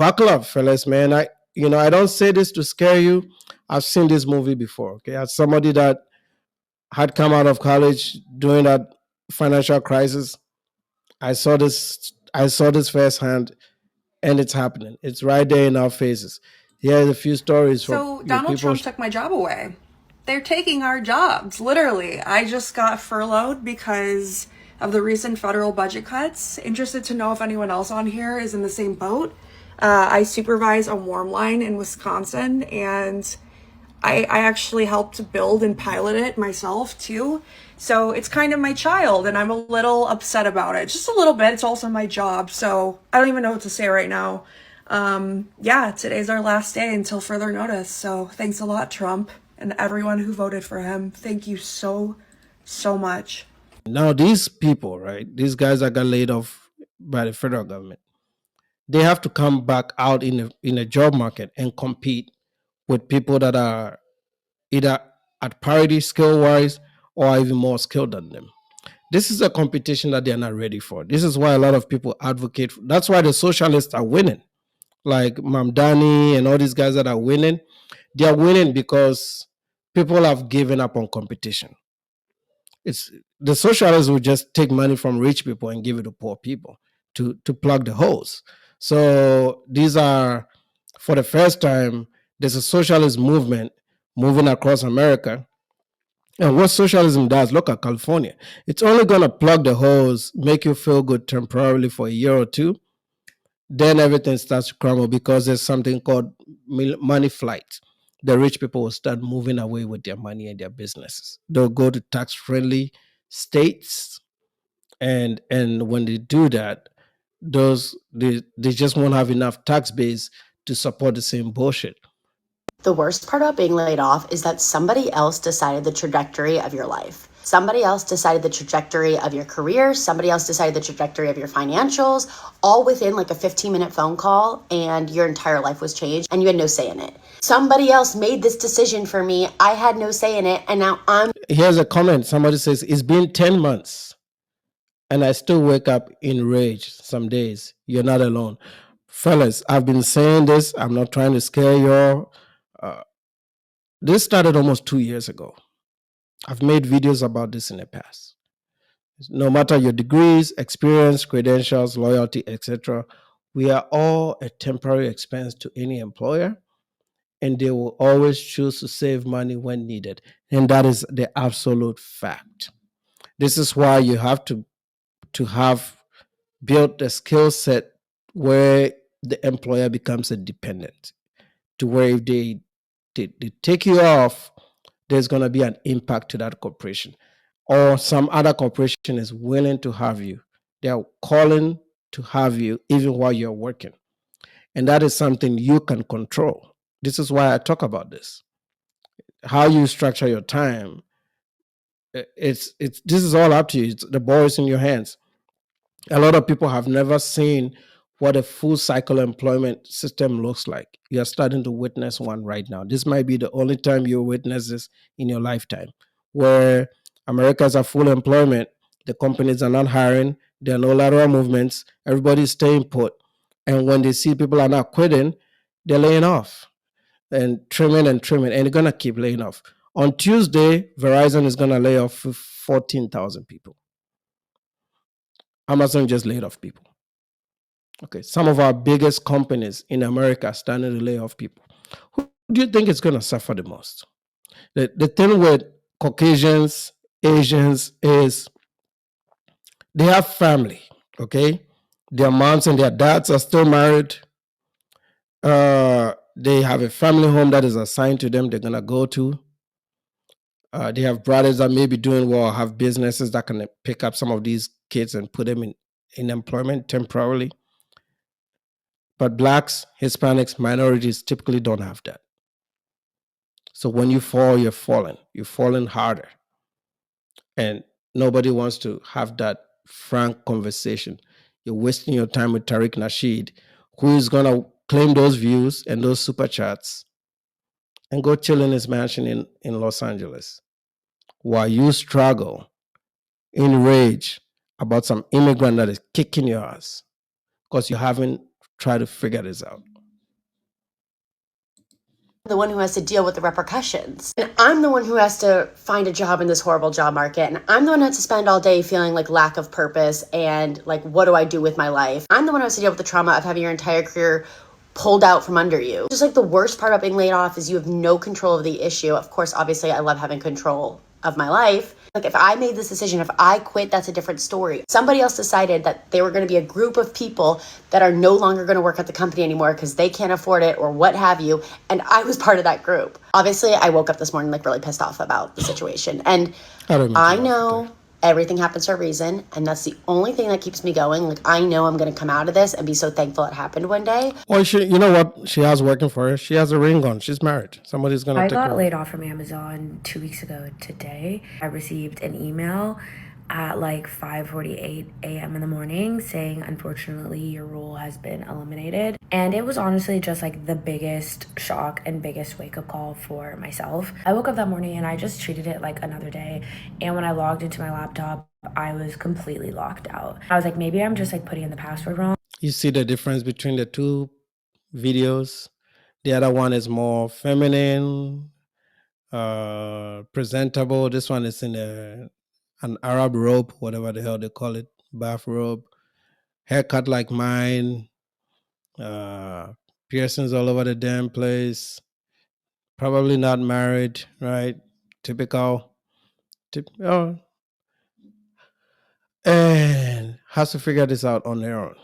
buckle up, fellas, man. I don't say this to scare you. I've seen this movie before. Okay, as somebody that had come out of college during that financial crisis, I saw this. I saw this firsthand, and it's happening. It's right there in our faces. Here's a few stories from So Donald people. Trump took my job away. They're taking our jobs, literally. I just got furloughed because of the recent federal budget cuts. Interested to know if anyone else on here is in the same boat. I supervise a warm line in Wisconsin, and I actually helped build and pilot it myself too. So it's kind of my child, and I'm a little upset about it. Just a little bit. It's also my job. So I don't even know what to say right now. Yeah, today's our last day until further notice. So thanks a lot, Trump, and everyone who voted for him. Thank you so, so much. Now, these people, right? These guys that got laid off by the federal government, they have to come back out in a job market and compete with people that are either at parity skill wise or even more skilled than them. This is a competition that they are not ready for. This is why a lot of people advocate. That's why the socialists are winning, like Mamdani and all these guys that are winning. They are winning because people have given up on competition. It's the socialists will just take money from rich people and give it to poor people to plug the holes. So these are, for the first time, there's a socialist movement moving across America. And what socialism does, look at California. It's only going to plug the holes, make you feel good temporarily for a year or two. Then everything starts to crumble because there's something called money flight. The rich people will start moving away with their money and their businesses. They'll go to tax friendly states, and when they do that, they just won't have enough tax base to support the same bullshit. The worst part about being laid off is that somebody else decided the trajectory of your life. Somebody else decided the trajectory of your career. Somebody else decided the trajectory of your financials, all within like a 15-minute phone call, and your entire life was changed and you had no say in it. Somebody else made this decision for me. I had no say in it, and now I'm. Here's a comment. Somebody says, it's been 10 months and I still wake up in rage some days. You're not alone. Fellas, I've been saying this. I'm not trying to scare y'all. Uh, this started almost 2 years ago. I've made videos about this in the past. No matter your degrees, experience, credentials, loyalty, etc., we are all a temporary expense to any employer, and they will always choose to save money when needed. And that is the absolute fact. This is why you have to have built a skill set where the employer becomes a dependent, to where if they take you off, there's going to be an impact to that corporation, or some other corporation is willing to have you. They are calling to have you even while you're working. And that is something you can control. This is why I talk about this. How you structure your time, it's this is all up to you. The ball is in your hands. A lot of people have never seen what a full cycle employment system looks like. You're starting to witness one right now. This might be the only time you witness this in your lifetime, where America's a full employment, the companies are not hiring, there are no lateral movements, everybody's staying put. And when they see people are not quitting, they're laying off and trimming and trimming, and they're gonna keep laying off. On Tuesday, Verizon is gonna lay off 14,000 people. Amazon just laid off people. Okay, some of our biggest companies in America are starting to lay off people. Who do you think is going to suffer the most? The thing with Caucasians, Asians is they have family, okay? Their moms and their dads are still married. They have a family home that is assigned to them, they're going to go to. They have brothers that may be doing well, have businesses that can pick up some of these kids and put them in employment temporarily. But blacks, Hispanics, minorities typically don't have that. So when you fall, you're falling. You're falling harder. And nobody wants to have that frank conversation. You're wasting your time with Tariq Nasheed, who is going to claim those views and those super chats and go chill in his mansion in Los Angeles while you struggle in rage about some immigrant that is kicking your ass because you haven't try to figure this out. The one who has to deal with the repercussions. And I'm the one who has to find a job in this horrible job market. And I'm the one who has to spend all day feeling like lack of purpose and like, what do I do with my life? I'm the one who has to deal with the trauma of having your entire career pulled out from under you. Just like the worst part about being laid off is you have no control of the issue. Of course, obviously, I love having control of my life. Like if I made this decision, if I quit, that's a different story. Somebody else decided that they were going to be a group of people that are no longer going to work at the company anymore because they can't afford it or what have you. And I was part of that group. Obviously, I woke up this morning like really pissed off about the situation. And I know everything happens for a reason, and that's the only thing that keeps me going. Like I know I'm going to come out of this and be so thankful it happened one day. Well, you know what she has working for her? She has a ring on. She's married. Somebody's going to take her. I got laid off from Amazon 2 weeks ago today. I received an email at like 5:48 a.m. in the morning saying, unfortunately, your role has been eliminated. And it was honestly just like the biggest shock and biggest wake-up call for myself. I woke up that morning and I just treated it like another day. And when I logged into my laptop, I was completely locked out. I was like, maybe I'm just like putting in the password wrong. You see the difference between the two videos? The other one is more feminine, presentable. This one is in an Arab robe, whatever the hell they call it, bathrobe, haircut like mine, piercings all over the damn place, probably not married, right? Typical. And has to figure this out on their own.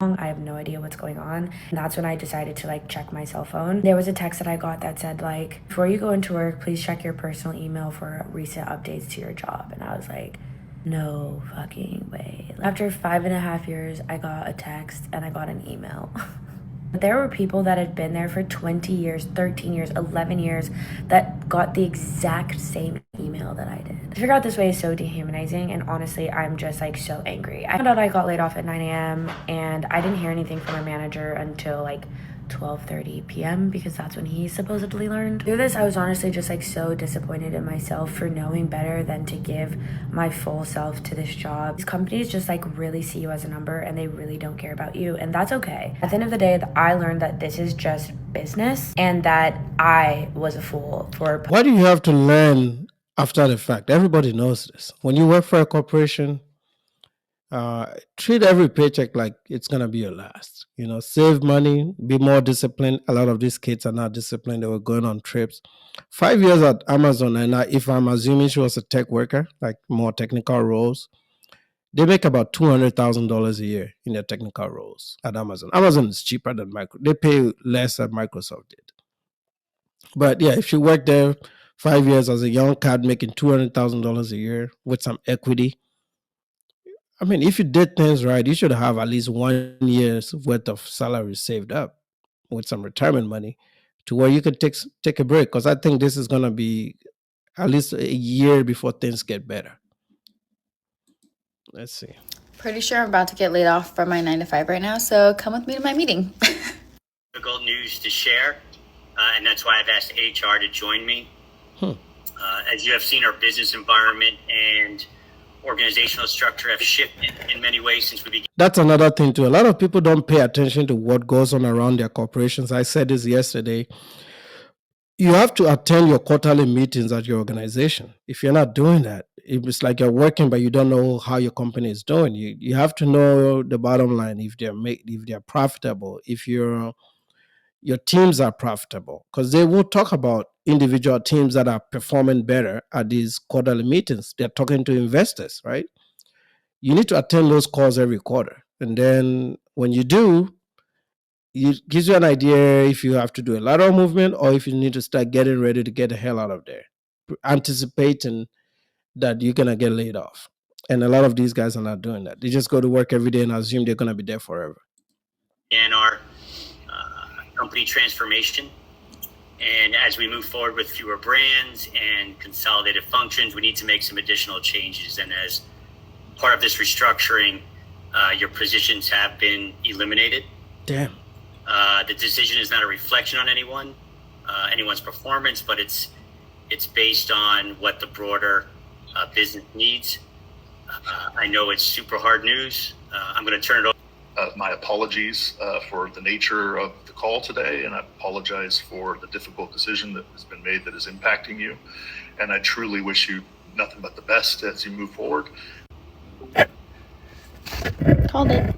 I have no idea what's going on. And that's when I decided to like check my cell phone. There was a text that I got that said like, before you go into work, please check your personal email for recent updates to your job. And I was like, no fucking way. After 5.5 years, I got a text and I got an email. There were people that had been there for 20 years, 13 years, 11 years that got the exact same email that I did. To figure out this way is so dehumanizing, and honestly, I'm just like so angry. I found out I got laid off at 9 a.m. and I didn't hear anything from my manager until like 12:30 p.m. because that's when he supposedly learned. Through this, I was honestly just like so disappointed in myself for knowing better than to give my full self to this job. These companies just like really see you as a number and they really don't care about you, and that's okay. At the end of the day, I learned that this is just business and that I was a fool for... Why do you have to learn after the fact? Everybody knows this. When you work for a corporation, treat every paycheck like it's going to be your last. You know, save money, be more disciplined. A lot of these kids are not disciplined. They were going on trips. 5 years at Amazon, and if I'm assuming she was a tech worker, like more technical roles, they make about $200,000 a year in their technical roles at Amazon. Amazon is cheaper than Microsoft. They pay less than Microsoft did. But yeah, if she worked there 5 years as a young cat making $200,000 a year with some equity, I mean, if you did things right, you should have at least 1 year's worth of salary saved up with some retirement money to where you could take a break. Because I think this is going to be at least a year before things get better. Let's see. Pretty sure I'm about to get laid off from my 9 to 5 right now, so come with me to my meeting. Difficult news to share, and that's why I've asked HR to join me. As you have seen, our business environment and organizational structure have shifted in many ways since we began. That's another thing too. A lot of people don't pay attention to what goes on around their corporations. I said this yesterday. You have to attend your quarterly meetings at your organization. If you're not doing that, it's like you're working, but you don't know how your company is doing. You have to know the bottom line, if they're profitable, if your teams are profitable, because they will talk about individual teams that are performing better at these quarterly meetings. They're talking to investors, right? You need to attend those calls every quarter. And then when you do, it gives you an idea if you have to do a lateral movement or if you need to start getting ready to get the hell out of there, anticipating that you're going to get laid off. And a lot of these guys are not doing that. They just go to work every day and assume they're going to be there forever. And our company transformation. And as we move forward with fewer brands and consolidated functions, we need to make some additional changes. And as part of this restructuring, your positions have been eliminated. Damn. The decision is not a reflection on anyone's performance, but it's based on what the broader business needs. I know it's super hard news. I'm going to turn it over. my apologies for the nature of the call today, and I apologize for the difficult decision that has been made that is impacting you. And I truly wish you nothing but the best as you move forward. Called it.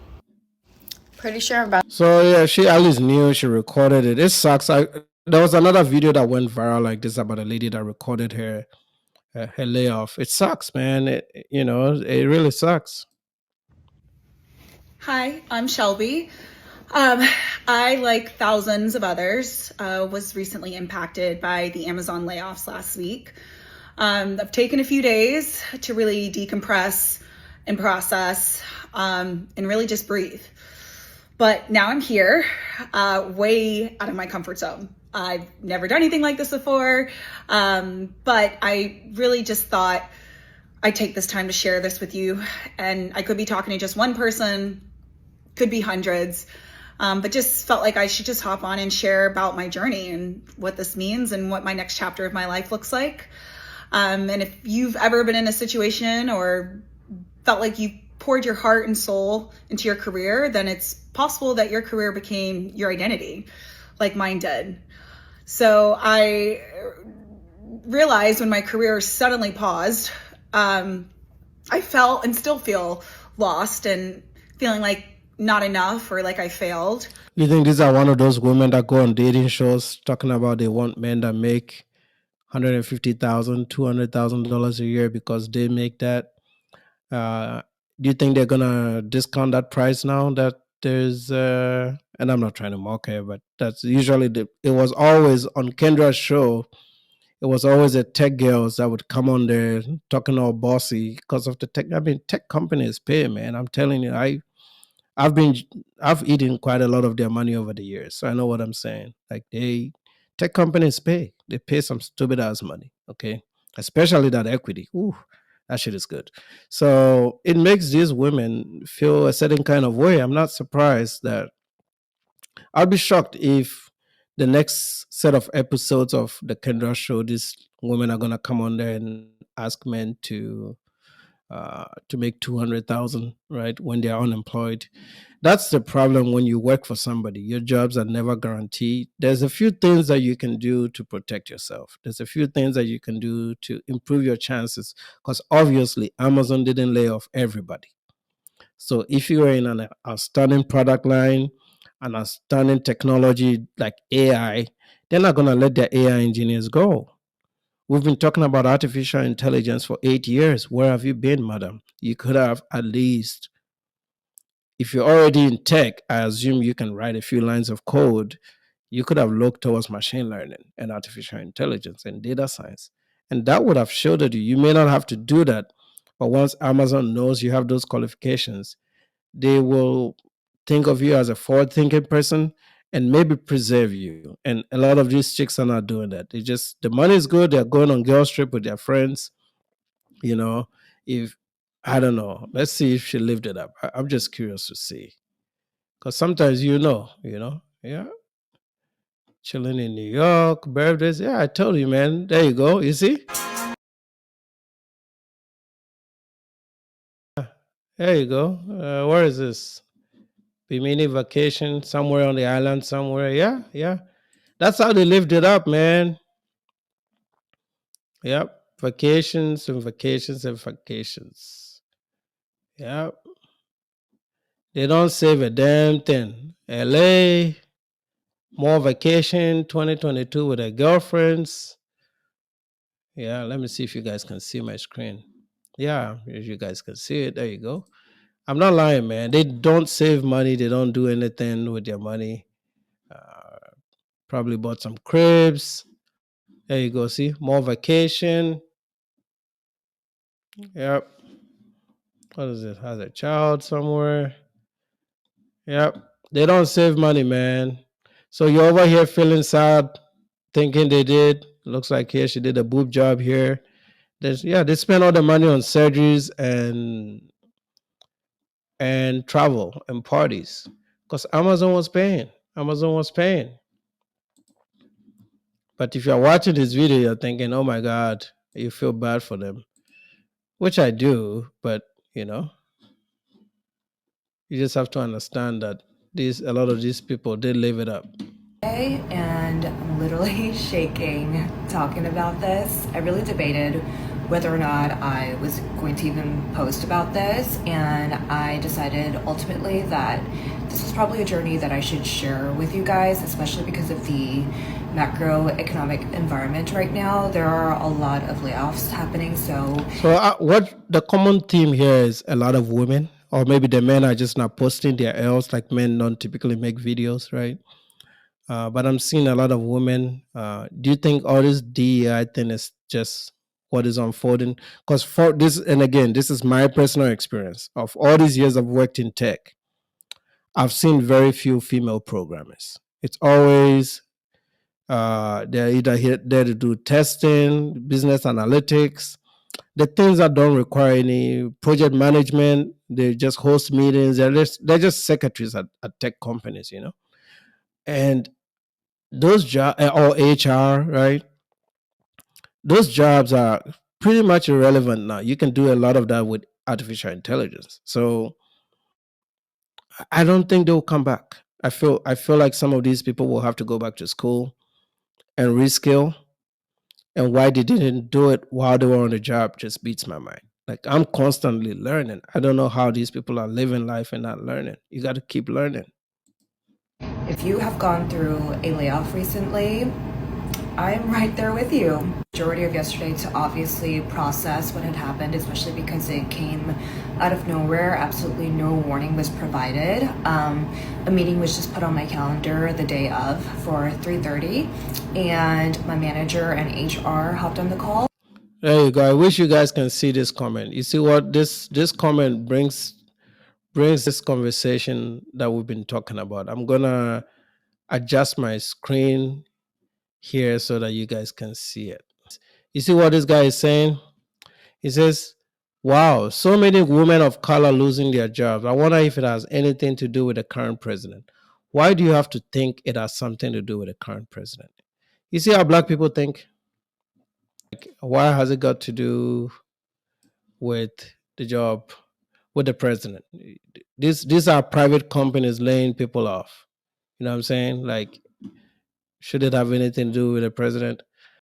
Pretty sure I'm about. So yeah, she at least knew, she recorded it. It sucks. There was another video that went viral like this about a lady that recorded her layoff. It sucks, man. It really sucks. Hi, I'm Shelby. I, like thousands of others, was recently impacted by the Amazon layoffs last week. I've taken a few days to really decompress and process, and really just breathe. But now I'm here, way out of my comfort zone. I've never done anything like this before, but I really just thought I'd take this time to share this with you. And I could be talking to just one person, could be hundreds, but just felt like I should just hop on and share about my journey and what this means and what my next chapter of my life looks like. And if you've ever been in a situation or felt like you poured your heart and soul into your career, then it's possible that your career became your identity, like mine did. So I realized when my career suddenly paused, I felt and still feel lost and feeling like not enough or like I failed. You think these are one of those women that go on dating shows talking about they want men that make $150,000, $200,000 a year because they make that? Do you think they're gonna discount that price now that there's and I'm not trying to mock her, but that's usually it was always on Kendra's show. It was always the tech girls that would come on there talking all bossy because of the tech. I mean, tech companies pay, man. I'm telling you, I've been I've eaten quite a lot of their money over the years, so I know what I'm saying. Like tech companies pay. They pay some stupid ass money. Okay, especially that equity. Ooh, that shit is good. So it makes these women feel a certain kind of way. I'm not surprised that I'll be shocked if the next set of episodes of the Kendra show, these women are gonna come on there and ask men to make 200,000, right, when they're unemployed. That's the problem when you work for somebody. Your jobs are never guaranteed. There's a few things that you can do to protect yourself. There's a few things that you can do to improve your chances because obviously Amazon didn't lay off everybody. So if you are in an outstanding product line, an outstanding technology like AI, they're not going to let their AI engineers go. We've been talking about artificial intelligence for 8 years. Where have you been, madam? You could have at least, if you're already in tech, I assume you can write a few lines of code. You could have looked towards machine learning and artificial intelligence and data science. And that would have shielded you. You may not have to do that. But once Amazon knows you have those qualifications, they will think of you as a forward thinking person and maybe preserve you. And a lot of these chicks are not doing that. They just, the money is good. They're going on girls trip with their friends. You know, if, I don't know, let's see if she lived it up. I'm just curious to see. Because sometimes, yeah, chilling in New York, birthdays. Yeah, I told you, man. There you go. You see? There you go. Where is this? Bimini vacation somewhere on the island somewhere. Yeah, yeah. That's how they lived it up, man. Yep. Vacations and vacations and vacations. Yep. They don't save a damn thing. LA, more vacation 2022 with their girlfriends. Yeah, let me see if you guys can see my screen. Yeah, if you guys can see it, there you go. I'm not lying, man. They don't save money. They don't do anything with their money. Uh, Probably bought some cribs. There you go. See, more vacation. Yep. What is it? Has a child somewhere. Yep. They don't save money, man. So you're over here feeling sad, thinking they did. Looks like here she did a boob job here. They spend all the money on surgeries and travel and parties. Because Amazon was paying. Amazon was paying. But if you're watching this video, you're thinking, oh my God, you feel bad for them. Which I do, but you know, You just have to understand that a lot of these people, they live it up. And I'm literally shaking talking about this. I really debated whether or not I was going to even post about this, and I decided ultimately that this is probably a journey that I should share with you guys, especially because of the macroeconomic environment right now. There are a lot of layoffs happening, so what the common theme here is a lot of women, or maybe the men are just not posting their L's, like men don't typically make videos, right? But I'm seeing a lot of women. Do you think all this DEI thing is just what is unfolding? Because for this, and again, this is my personal experience of all these years I've worked in tech. I've seen very few female programmers. It's always they're either here there to do testing, business analytics, the things that don't require any project management. They just host meetings. They're just secretaries at tech companies, and those jobs, or HR, right? Those jobs are pretty much irrelevant now. You can do a lot of that with artificial intelligence. So I don't think they'll come back. I feel like some of these people will have to go back to school and reskill. And why they didn't do it while they were on the job just beats my mind. Like, I'm constantly learning. I don't know how these people are living life and not learning. You got to keep learning. if you have gone through a layoff recently, I'm right there with you. Majority of yesterday to obviously process what had happened, especially because it came out of nowhere. Absolutely no warning was provided. A meeting was just put on my calendar the day of for 3:30, and my manager and HR hopped on the call. There you go. I wish you guys can see this comment. You see what this comment brings this conversation that we've been talking about. I'm gonna adjust my screen here so that you guys can see it. You see what this guy is saying? He says, wow, so many women of color losing their jobs. I wonder if it has anything to do with the current president. Why do you have to think it has something to do with the current president? You see how black people think? Like, why has it got to do with the job, with the president? These are private companies laying people off. You know what I'm saying? Like, should it have anything to do with the president?